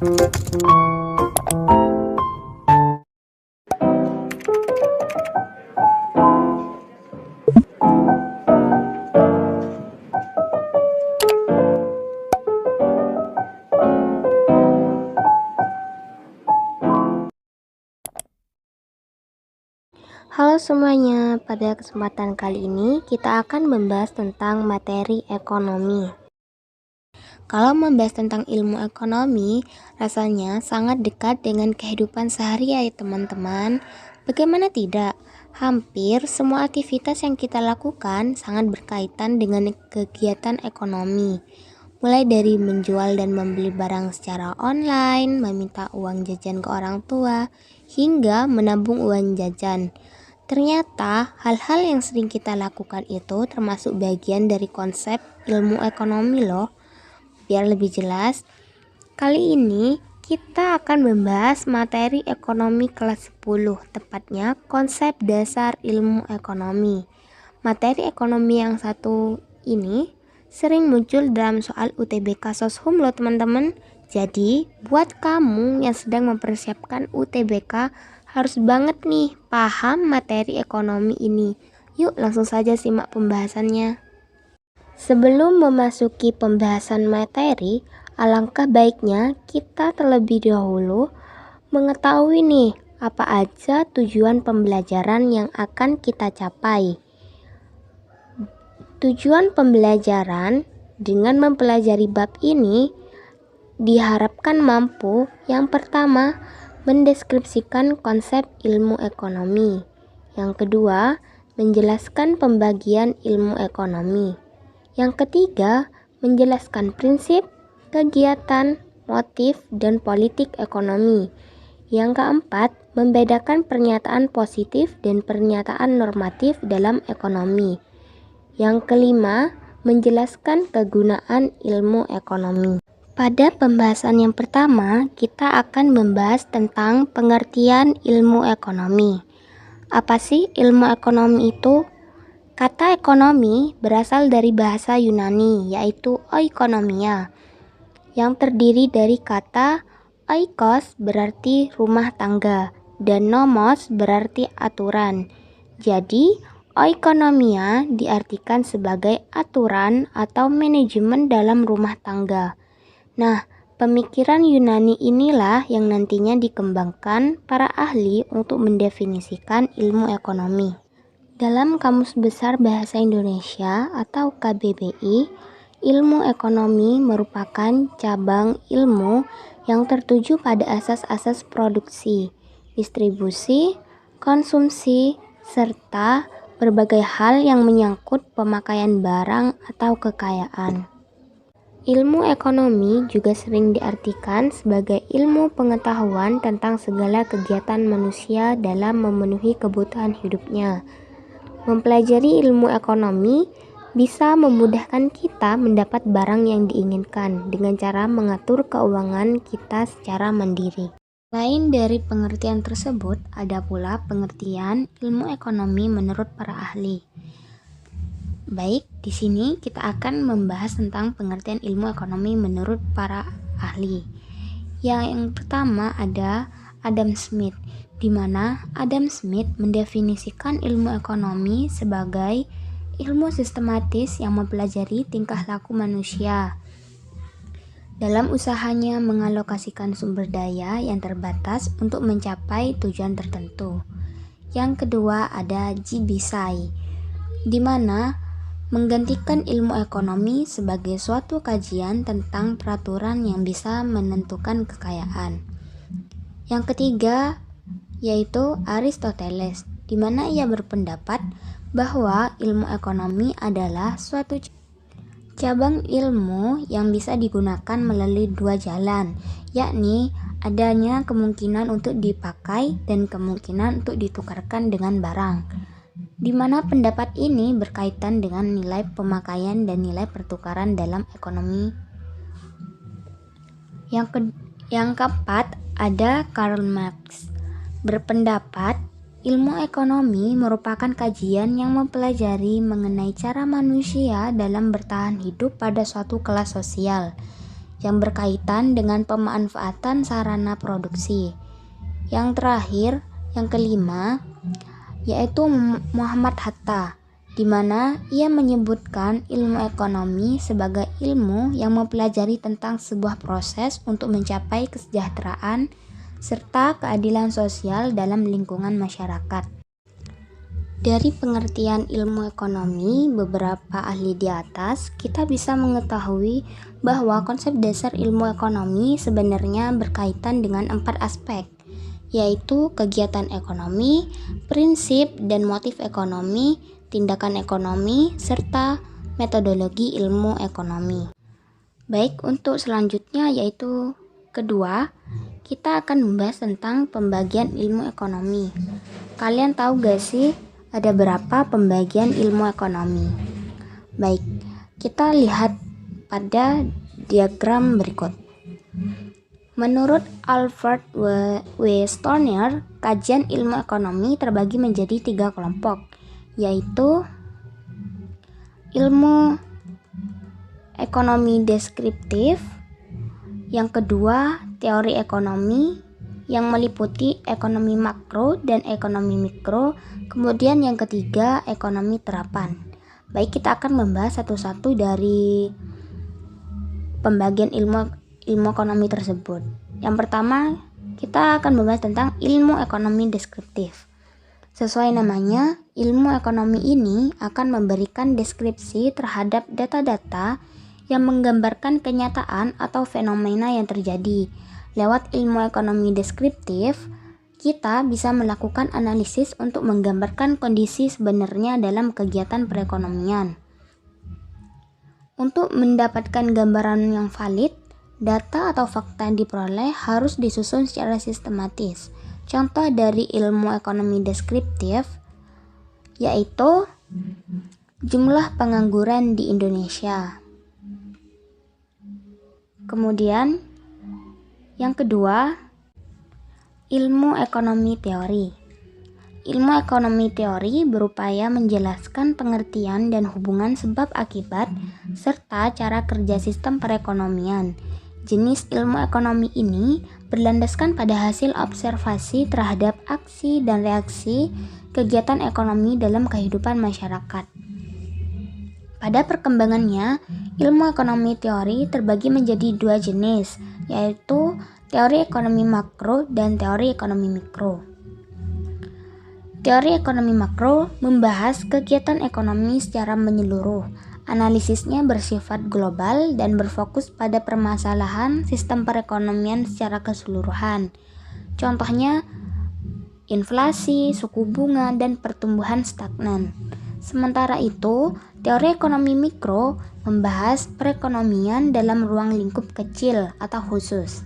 Halo semuanya, pada kesempatan kali ini kita akan membahas tentang materi ekonomi. Kalau membahas tentang ilmu ekonomi, rasanya sangat dekat dengan kehidupan sehari-hari teman-teman. Bagaimana tidak? Hampir semua aktivitas yang kita lakukan sangat berkaitan dengan kegiatan ekonomi. Mulai dari menjual dan membeli barang secara online, meminta uang jajan ke orang tua, hingga menabung uang jajan. Ternyata hal-hal yang sering kita lakukan itu termasuk bagian dari konsep ilmu ekonomi loh. Biar lebih jelas, kali ini kita akan membahas materi ekonomi kelas 10, tepatnya konsep dasar ilmu ekonomi. Materi ekonomi yang satu ini sering muncul dalam soal UTBK Soshum loh teman-teman. Jadi buat kamu yang sedang mempersiapkan UTBK harus banget nih paham materi ekonomi ini. Yuk langsung saja simak pembahasannya. Sebelum memasuki pembahasan materi, alangkah baiknya kita terlebih dahulu mengetahui nih apa aja tujuan pembelajaran yang akan kita capai. Tujuan pembelajaran dengan mempelajari bab ini diharapkan mampu yang pertama mendeskripsikan konsep ilmu ekonomi. Yang kedua, menjelaskan pembagian ilmu ekonomi. Yang ketiga, menjelaskan prinsip, kegiatan, motif, dan politik ekonomi. Yang keempat, membedakan pernyataan positif dan pernyataan normatif dalam ekonomi. Yang kelima, menjelaskan kegunaan ilmu ekonomi. Pada pembahasan yang pertama, kita akan membahas tentang pengertian ilmu ekonomi. Apa sih ilmu ekonomi itu? Kata ekonomi berasal dari bahasa Yunani, yaitu oikonomia, yang terdiri dari kata oikos berarti rumah tangga, dan nomos berarti aturan. Jadi, oikonomia diartikan sebagai aturan atau manajemen dalam rumah tangga. Nah, pemikiran Yunani inilah yang nantinya dikembangkan para ahli untuk mendefinisikan ilmu ekonomi. Dalam Kamus Besar Bahasa Indonesia atau KBBI, ilmu ekonomi merupakan cabang ilmu yang tertuju pada asas-asas produksi, distribusi, konsumsi, serta berbagai hal yang menyangkut pemakaian barang atau kekayaan. Ilmu ekonomi juga sering diartikan sebagai ilmu pengetahuan tentang segala kegiatan manusia dalam memenuhi kebutuhan hidupnya. Mempelajari ilmu ekonomi bisa memudahkan kita mendapat barang yang diinginkan dengan cara mengatur keuangan kita secara mandiri. Lain dari pengertian tersebut, ada pula pengertian ilmu ekonomi menurut para ahli. Baik, di sini kita akan membahas tentang pengertian ilmu ekonomi menurut para ahli. Yang pertama ada Adam Smith, di mana Adam Smith mendefinisikan ilmu ekonomi sebagai ilmu sistematis yang mempelajari tingkah laku manusia dalam usahanya mengalokasikan sumber daya yang terbatas untuk mencapai tujuan tertentu. Yang kedua ada G.B. Tsai, di mana menggantikan ilmu ekonomi sebagai suatu kajian tentang peraturan yang bisa menentukan kekayaan. Yang ketiga yaitu Aristoteles, di mana ia berpendapat bahwa ilmu ekonomi adalah suatu cabang ilmu yang bisa digunakan melalui dua jalan, yakni adanya kemungkinan untuk dipakai dan kemungkinan untuk ditukarkan dengan barang, di mana pendapat ini berkaitan dengan nilai pemakaian dan nilai pertukaran dalam ekonomi. Yang keempat ada Karl Marx, berpendapat ilmu ekonomi merupakan kajian yang mempelajari mengenai cara manusia dalam bertahan hidup pada suatu kelas sosial. yang berkaitan dengan pemanfaatan sarana produksi. Yang terakhir, yang kelima, yaitu Muhammad Hatta, di mana ia menyebutkan ilmu ekonomi sebagai ilmu yang mempelajari tentang sebuah proses untuk mencapai kesejahteraan serta keadilan sosial dalam lingkungan masyarakat. Dari pengertian ilmu ekonomi beberapa ahli di atas, kita bisa mengetahui bahwa konsep dasar ilmu ekonomi sebenarnya berkaitan dengan 4 aspek, yaitu kegiatan ekonomi, prinsip dan motif ekonomi, tindakan ekonomi, serta metodologi ilmu ekonomi. Baik, untuk selanjutnya yaitu kedua, kita akan membahas tentang pembagian ilmu ekonomi. Kalian tahu gak sih ada berapa pembagian ilmu ekonomi? Baik, kita lihat pada diagram berikut. Menurut Alfred W. Stoner, kajian ilmu ekonomi terbagi menjadi 3 kelompok, yaitu ilmu ekonomi deskriptif, yang kedua teori ekonomi yang meliputi ekonomi makro dan ekonomi mikro, kemudian yang ketiga ekonomi terapan. Baik, kita akan membahas satu-satu dari pembagian ilmu ekonomi tersebut. Yang pertama, kita akan membahas tentang ilmu ekonomi deskriptif. Sesuai namanya, ilmu ekonomi ini akan memberikan deskripsi terhadap data-data yang menggambarkan kenyataan atau fenomena yang terjadi. Lewat ilmu ekonomi deskriptif, kita bisa melakukan analisis untuk menggambarkan kondisi sebenarnya dalam kegiatan perekonomian. Untuk mendapatkan gambaran yang valid, data atau fakta yang diperoleh harus disusun secara sistematis. Contoh dari ilmu ekonomi deskriptif yaitu jumlah pengangguran di Indonesia. Kemudian yang kedua, ilmu ekonomi teori. Ilmu ekonomi teori berupaya menjelaskan pengertian dan hubungan sebab akibat serta cara kerja sistem perekonomian. Jenis ilmu ekonomi ini berlandaskan pada hasil observasi terhadap aksi dan reaksi kegiatan ekonomi dalam kehidupan masyarakat. Pada perkembangannya, ilmu ekonomi teori terbagi menjadi 2 jenis, yaitu teori ekonomi makro dan teori ekonomi mikro. Teori ekonomi makro membahas kegiatan ekonomi secara menyeluruh. Analisisnya bersifat global dan berfokus pada permasalahan sistem perekonomian secara keseluruhan. Contohnya, inflasi, suku bunga, dan pertumbuhan stagnan. Sementara itu, teori ekonomi mikro membahas perekonomian dalam ruang lingkup kecil atau khusus.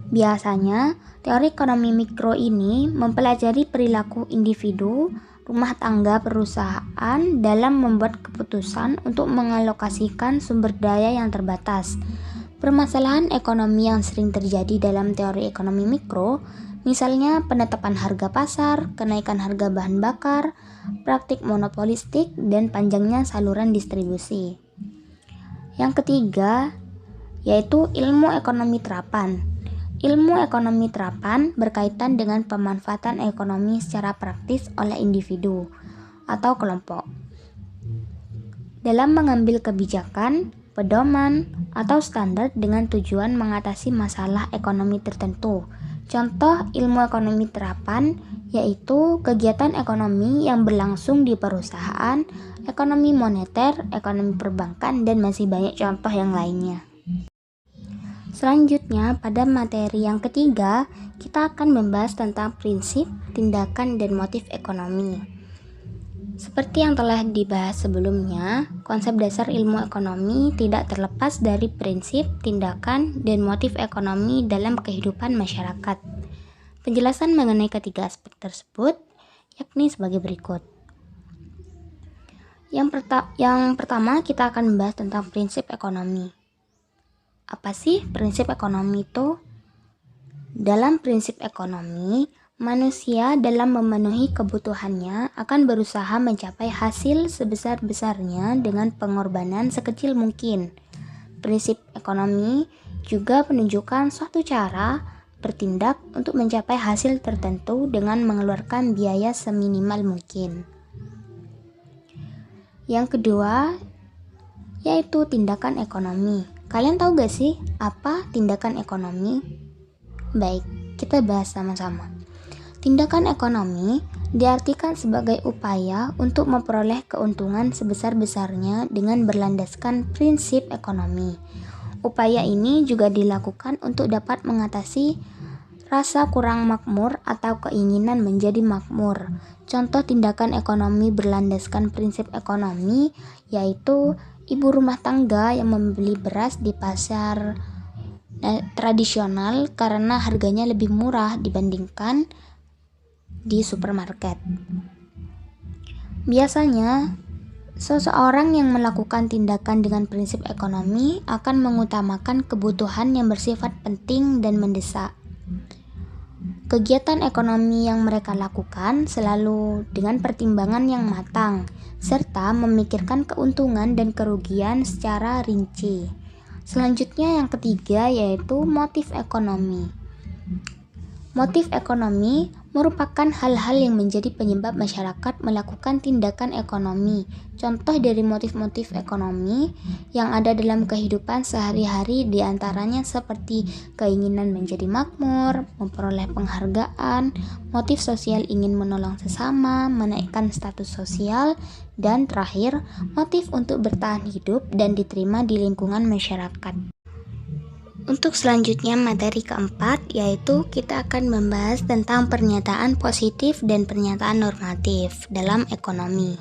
Biasanya, teori ekonomi mikro ini mempelajari perilaku individu, rumah tangga, perusahaan dalam membuat keputusan untuk mengalokasikan sumber daya yang terbatas. Permasalahan ekonomi yang sering terjadi dalam teori ekonomi mikro, misalnya penetapan harga pasar, kenaikan harga bahan bakar, praktik monopolistik, dan panjangnya saluran distribusi. Yang ketiga, yaitu ilmu ekonomi terapan. Ilmu ekonomi terapan berkaitan dengan pemanfaatan ekonomi secara praktis oleh individu atau kelompok dalam mengambil kebijakan, pedoman, atau standar dengan tujuan mengatasi masalah ekonomi tertentu. Contoh ilmu ekonomi terapan yaitu kegiatan ekonomi yang berlangsung di perusahaan, ekonomi moneter, ekonomi perbankan, dan masih banyak contoh yang lainnya. Selanjutnya, pada materi yang ketiga, kita akan membahas tentang prinsip, tindakan, dan motif ekonomi. Seperti yang telah dibahas sebelumnya, konsep dasar ilmu ekonomi tidak terlepas dari prinsip, tindakan, dan motif ekonomi dalam kehidupan masyarakat. Penjelasan mengenai ketiga aspek tersebut yakni sebagai berikut. Yang pertama, kita akan membahas tentang prinsip ekonomi. Apa sih prinsip ekonomi itu? Dalam prinsip ekonomi, manusia dalam memenuhi kebutuhannya akan berusaha mencapai hasil sebesar-besarnya dengan pengorbanan sekecil mungkin. Prinsip ekonomi juga menunjukkan suatu cara bertindak untuk mencapai hasil tertentu dengan mengeluarkan biaya seminimal mungkin. Yang kedua, yaitu tindakan ekonomi. Kalian tahu gak sih apa tindakan ekonomi? Baik, kita bahas sama-sama. Tindakan ekonomi diartikan sebagai upaya untuk memperoleh keuntungan sebesar-besarnya dengan berlandaskan prinsip ekonomi. Upaya ini juga dilakukan untuk dapat mengatasi rasa kurang makmur atau keinginan menjadi makmur. Contoh tindakan ekonomi berlandaskan prinsip ekonomi yaitu ibu rumah tangga yang membeli beras di pasar tradisional karena harganya lebih murah dibandingkan di supermarket. Biasanya, seseorang yang melakukan tindakan dengan prinsip ekonomi akan mengutamakan kebutuhan yang bersifat penting dan mendesak. Kegiatan ekonomi yang mereka lakukan selalu dengan pertimbangan yang matang, serta memikirkan keuntungan dan kerugian secara rinci. Selanjutnya yang ketiga yaitu motif ekonomi. Motif ekonomi merupakan hal-hal yang menjadi penyebab masyarakat melakukan tindakan ekonomi. Contoh dari motif-motif ekonomi yang ada dalam kehidupan sehari-hari diantaranya seperti keinginan menjadi makmur, memperoleh penghargaan, motif sosial ingin menolong sesama, menaikkan status sosial, dan terakhir, motif untuk bertahan hidup dan diterima di lingkungan masyarakat. Untuk selanjutnya materi keempat yaitu kita akan membahas tentang pernyataan positif dan pernyataan normatif dalam ekonomi.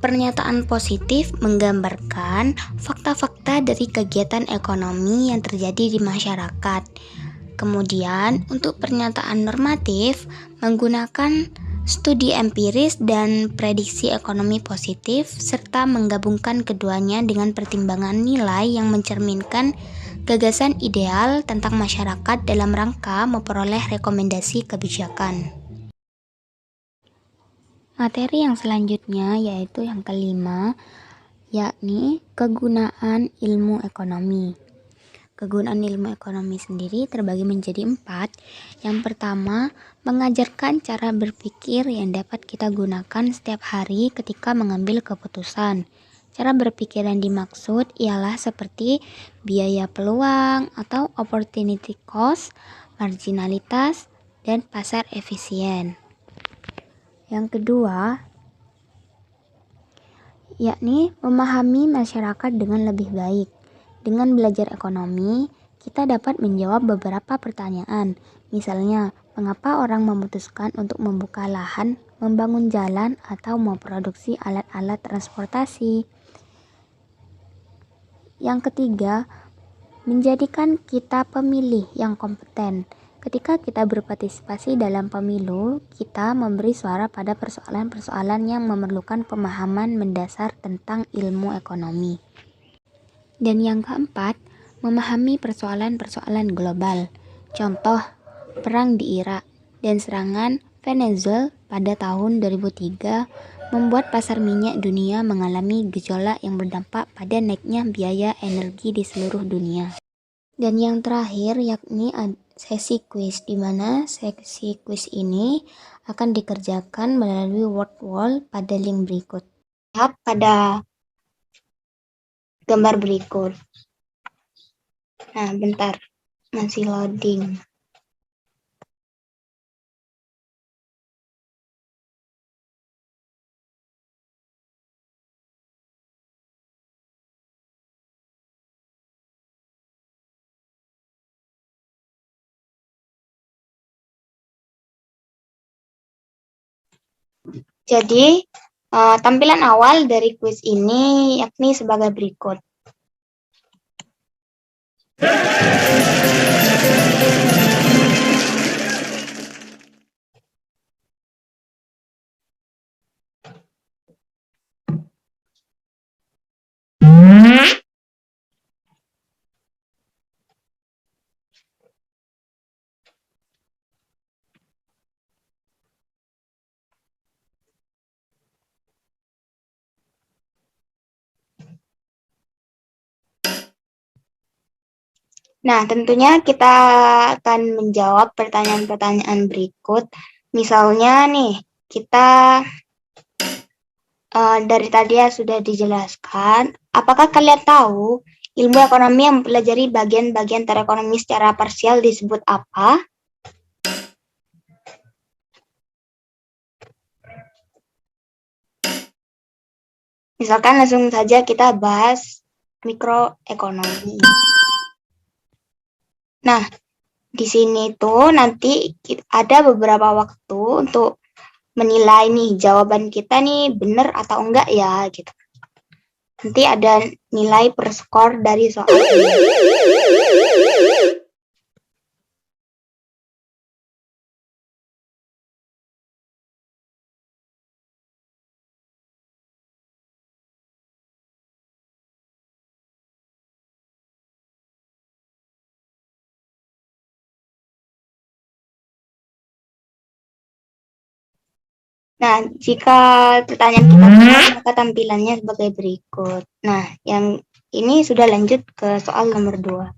Pernyataan positif menggambarkan fakta-fakta dari kegiatan ekonomi yang terjadi di masyarakat. Kemudian untuk pernyataan normatif menggunakan studi empiris dan prediksi ekonomi positif serta menggabungkan keduanya dengan pertimbangan nilai yang mencerminkan gagasan ideal tentang masyarakat dalam rangka memperoleh rekomendasi kebijakan. Materi yang selanjutnya yaitu yang kelima, yakni kegunaan ilmu ekonomi. Kegunaan ilmu ekonomi sendiri terbagi menjadi 4. Yang pertama, mengajarkan cara berpikir yang dapat kita gunakan setiap hari ketika mengambil keputusan. Cara berpikir yang dimaksud ialah seperti biaya peluang atau opportunity cost, marginalitas, dan pasar efisien. Yang kedua, yakni memahami masyarakat dengan lebih baik. Dengan belajar ekonomi, kita dapat menjawab beberapa pertanyaan. Misalnya, mengapa orang memutuskan untuk membuka lahan, membangun jalan, atau memproduksi alat-alat transportasi. Yang ketiga, menjadikan kita pemilih yang kompeten. Ketika kita berpartisipasi dalam pemilu, kita memberi suara pada persoalan-persoalan yang memerlukan pemahaman mendasar tentang ilmu ekonomi. Dan yang keempat, memahami persoalan-persoalan global. Contoh, perang di Irak dan serangan Venezuela pada tahun 2003 membuat pasar minyak dunia mengalami gejolak yang berdampak pada naiknya biaya energi di seluruh dunia. Dan yang terakhir yakni sesi kuis, di mana sesi kuis ini akan dikerjakan melalui word wall pada link berikut. Lihat pada gambar berikut. Nah, bentar, masih loading. Jadi, tampilan awal dari kuis ini yakni sebagai berikut. Nah, tentunya kita akan menjawab pertanyaan-pertanyaan berikut. Misalnya nih, kita dari tadi ya sudah dijelaskan. Apakah kalian tahu ilmu ekonomi yang mempelajari bagian-bagian terekonomi secara parsial disebut apa? Misalkan langsung saja kita bahas mikroekonomi. Nah, di sini tuh nanti ada beberapa waktu untuk menilai nih jawaban kita nih benar atau enggak ya gitu. Nanti ada nilai per skor dari soal ini. Nah, jika pertanyaan kita benar, maka tampilannya sebagai berikut. Nah, yang ini sudah lanjut ke soal nomor 2.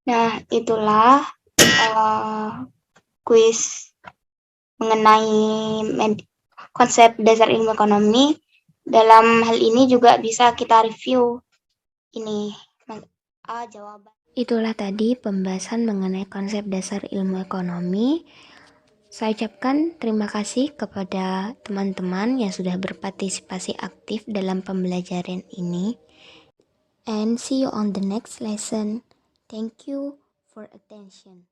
Nah, itulah kuis mengenai konsep dasar ilmu ekonomi. Dalam hal ini juga bisa kita review ini jawaban. Itulah tadi pembahasan mengenai konsep dasar ilmu ekonomi. Saya ucapkan terima kasih kepada teman-teman yang sudah berpartisipasi aktif dalam pembelajaran ini. And see you on the next lesson. Thank you for attention.